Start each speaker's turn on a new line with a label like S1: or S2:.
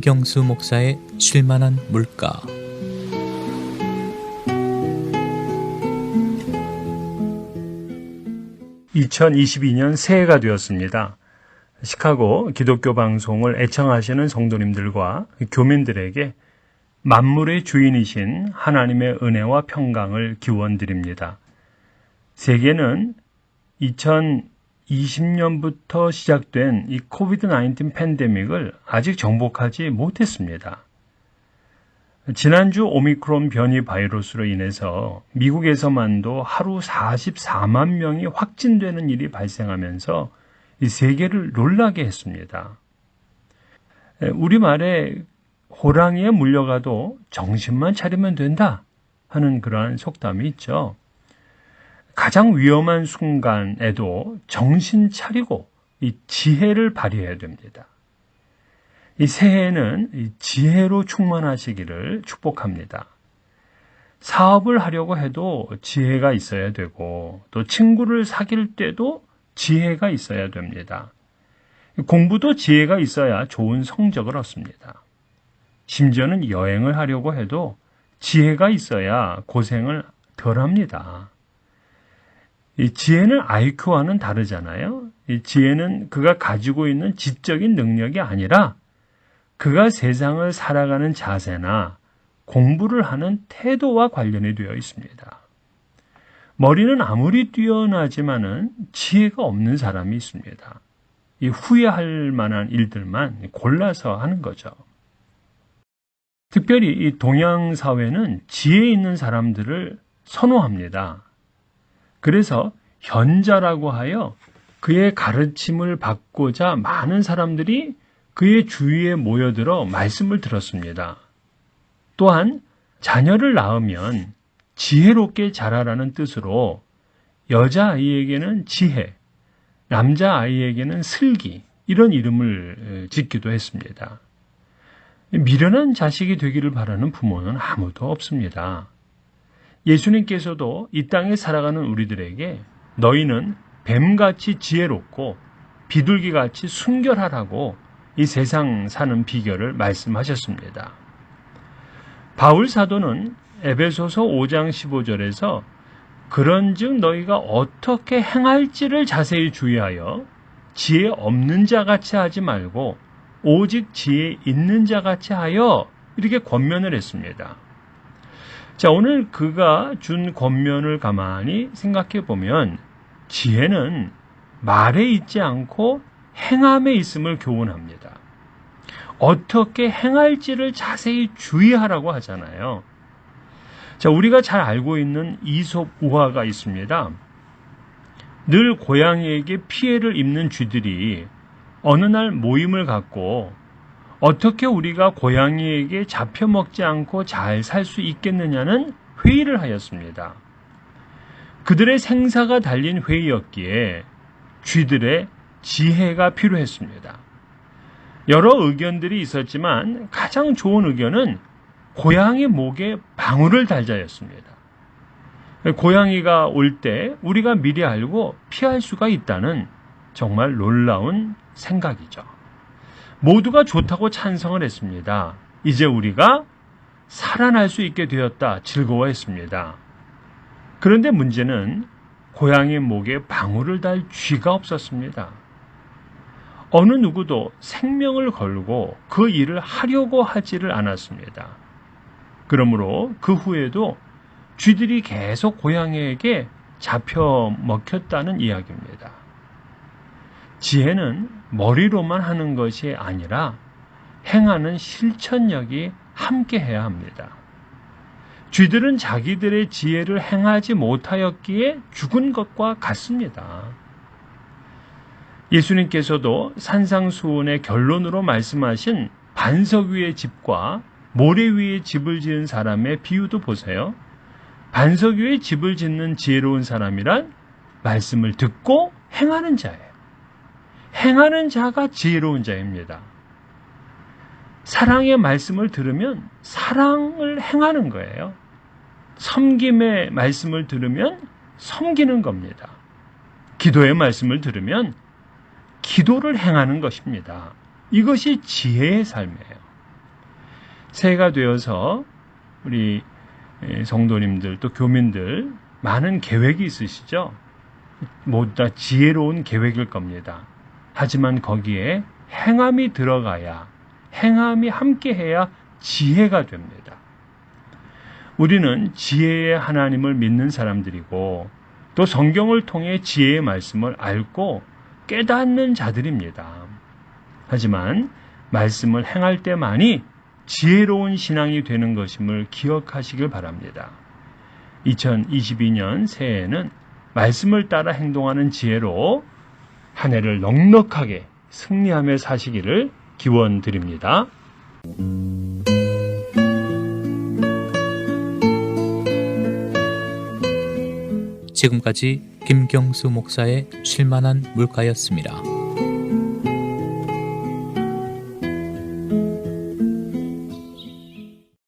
S1: 김경수 목사의 쉴만한 물가.
S2: (2022년) 새해가 되었습니다. 시카고 기독교 방송을 애청하시는 성도님들과 교민들에게 만물의 주인이신 하나님의 은혜와 평강을 기원드립니다. 세계는 2020년부터 시작된 이 코비드-19 팬데믹을 아직 정복하지 못했습니다. 지난주 오미크론 변이 바이러스로 인해서 미국에서만도 하루 44만 명이 확진되는 일이 발생하면서 이 세계를 놀라게 했습니다. 우리말에 호랑이에 물려가도 정신만 차리면 된다 하는 그러한 속담이 있죠. 가장 위험한 순간에도 정신 차리고 이 지혜를 발휘해야 됩니다. 이 새해에는 이 지혜로 충만하시기를 축복합니다. 사업을 하려고 해도 지혜가 있어야 되고, 또 친구를 사귈 때도 지혜가 있어야 됩니다. 공부도 지혜가 있어야 좋은 성적을 얻습니다. 심지어는 여행을 하려고 해도 지혜가 있어야 고생을 덜 합니다. 이 지혜는 IQ와는 다르잖아요. 이 지혜는 그가 가지고 있는 지적인 능력이 아니라 그가 세상을 살아가는 자세나 공부를 하는 태도와 관련이 되어 있습니다. 머리는 아무리 뛰어나지만은 지혜가 없는 사람이 있습니다. 이 후회할 만한 일들만 골라서 하는 거죠. 특별히 이 동양 사회는 지혜 있는 사람들을 선호합니다. 그래서 현자라고 하여 그의 가르침을 받고자 많은 사람들이 그의 주위에 모여들어 말씀을 들었습니다. 또한 자녀를 낳으면 지혜롭게 자라라는 뜻으로 여자아이에게는 지혜, 남자아이에게는 슬기, 이런 이름을 짓기도 했습니다. 미련한 자식이 되기를 바라는 부모는 아무도 없습니다. 예수님께서도 이 땅에 살아가는 우리들에게 너희는 뱀같이 지혜롭고 비둘기같이 순결하라고 이 세상 사는 비결을 말씀하셨습니다. 바울 사도는 에베소서 5장 15절에서 그런즉 너희가 어떻게 행할지를 자세히 주의하여 지혜 없는 자같이 하지 말고 오직 지혜 있는 자같이 하여, 이렇게 권면을 했습니다. 자, 오늘 그가 준 권면을 가만히 생각해 보면 지혜는 말에 있지 않고 행함에 있음을 교훈합니다. 어떻게 행할지를 자세히 주의하라고 하잖아요. 자, 우리가 잘 알고 있는 이솝 우화가 있습니다. 늘 고양이에게 피해를 입는 쥐들이 어느 날 모임을 갖고 어떻게 우리가 고양이에게 잡혀먹지 않고 잘 살 수 있겠느냐는 회의를 하였습니다. 그들의 생사가 달린 회의였기에 쥐들의 지혜가 필요했습니다. 여러 의견들이 있었지만 가장 좋은 의견은 고양이 목에 방울을 달자였습니다. 고양이가 올 때 우리가 미리 알고 피할 수가 있다는 정말 놀라운 생각이죠. 모두가 좋다고 찬성을 했습니다. 이제 우리가 살아날 수 있게 되었다, 즐거워했습니다. 그런데 문제는 고양이 목에 방울을 달 쥐가 없었습니다. 어느 누구도 생명을 걸고 그 일을 하려고 하지를 않았습니다. 그러므로 그 후에도 쥐들이 계속 고양이에게 잡혀 먹혔다는 이야기입니다. 지혜는 머리로만 하는 것이 아니라 행하는 실천력이 함께해야 합니다. 쥐들은 자기들의 지혜를 행하지 못하였기에 죽은 것과 같습니다. 예수님께서도 산상수훈의 결론으로 말씀하신 반석 위의 집과 모래 위에 집을 지은 사람의 비유도 보세요. 반석 위에 집을 짓는 지혜로운 사람이란 말씀을 듣고 행하는 자예요. 행하는 자가 지혜로운 자입니다. 사랑의 말씀을 들으면 사랑을 행하는 거예요. 섬김의 말씀을 들으면 섬기는 겁니다. 기도의 말씀을 들으면 기도를 행하는 것입니다. 이것이 지혜의 삶이에요. 새해가 되어서 우리 성도님들 또 교민들 많은 계획이 있으시죠? 모두 다 지혜로운 계획일 겁니다. 하지만 거기에 행함이 들어가야, 행함이 함께해야 지혜가 됩니다. 우리는 지혜의 하나님을 믿는 사람들이고 또 성경을 통해 지혜의 말씀을 알고 깨닫는 자들입니다. 하지만 말씀을 행할 때만이 지혜로운 신앙이 되는 것임을 기억하시길 바랍니다. 2022년 새해에는 말씀을 따라 행동하는 지혜로 한 해를 넉넉하게 승리하며 사시기를 기원드립니다.
S1: 지금까지 김경수 목사의 쉴만한 물가였습니다.